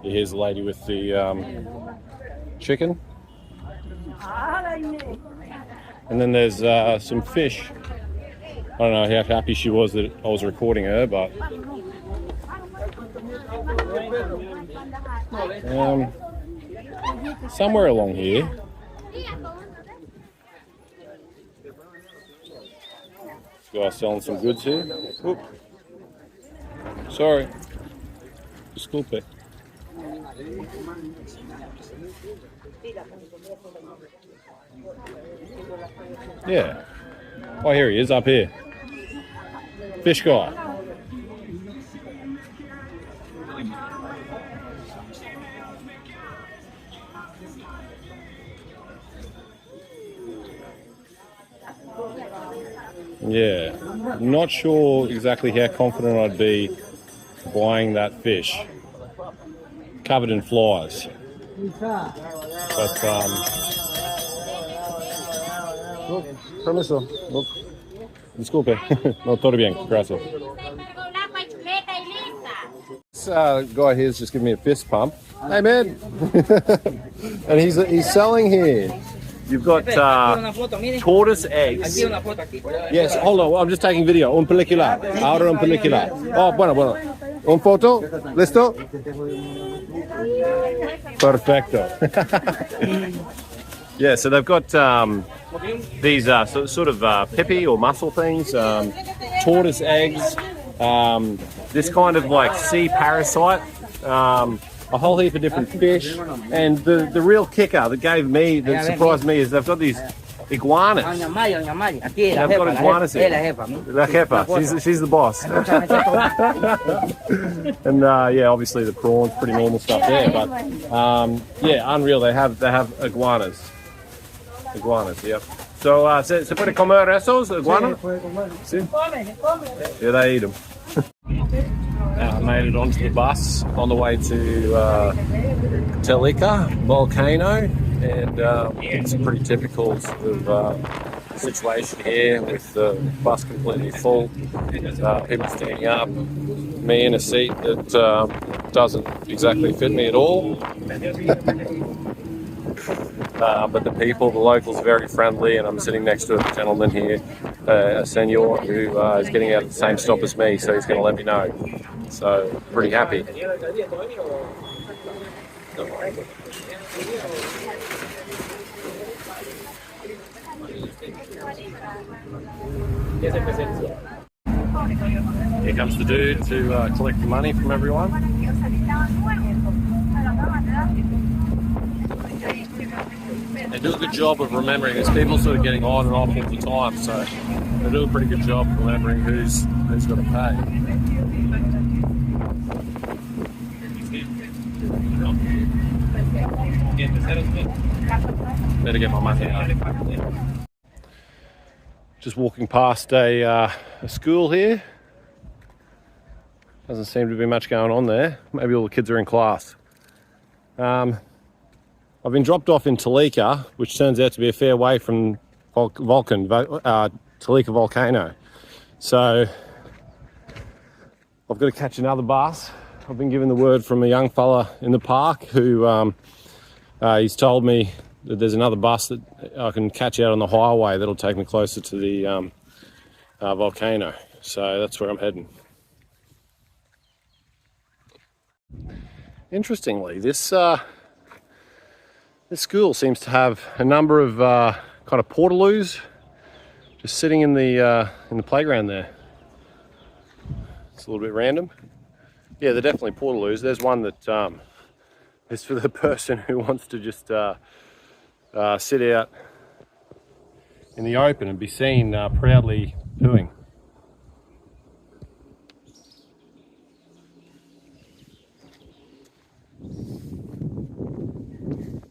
Here's the lady with the chicken. And then there's some fish. I don't know how happy she was that I was recording her, but somewhere along here. This guy's selling some goods here. Oop. Sorry. Disculpe. Yeah. Oh, here he is, up here. Fish guy. Yeah. Not sure exactly how confident I'd be buying that fish. Covered in flies. But, permiso. Look. Disculpe. No, todo bien. Gracias. This guy here's just giving me a fist pump. Hey, man. And he's selling here. You've got tortoise eggs. Yes, hold on. I'm just taking video. Un película. Ahora un película. Oh, bueno. Un foto. Listo? Perfecto. Yeah, so they've got these sort of peppy or mussel things, tortoise eggs, this kind of like sea parasite, a whole heap of different fish, and the real kicker that surprised me is they've got these iguanas. They've got iguanas here. La jefa, she's the boss. And yeah, obviously the prawns, pretty normal stuff there, but yeah, unreal. They have iguanas. Iguanas, yep. So, se puede comer esos iguanas? Sí. Yeah, they eat them. I made it onto the bus on the way to Telica volcano, and it's a pretty typical sort of situation here with the bus completely full, people standing up, me in a seat that doesn't exactly fit me at all. But the locals are very friendly, and I'm sitting next to a gentleman here, a senor who is getting out at the same stop as me, so he's going to let me know. So, pretty happy. Here comes the dude to collect the money from everyone. They do a good job of remembering. There's people sort of getting on and off all the time, so they do a pretty good job of remembering who's got to pay. Better get my money out. Just walking past a school here. Doesn't seem to be much going on there. Maybe all the kids are in class. I've been dropped off in Telica, which turns out to be a fair way from Telica volcano. So I've got to catch another bus. I've been given the word from a young fella in the park who he's told me that there's another bus that I can catch out on the highway that'll take me closer to the volcano. So that's where I'm heading. Interestingly, this school seems to have a number of kind of portaloos just sitting in the playground there. It's a little bit random. Yeah, they're definitely portaloos. There's one that is for the person who wants to just sit out in the open and be seen proudly pooing.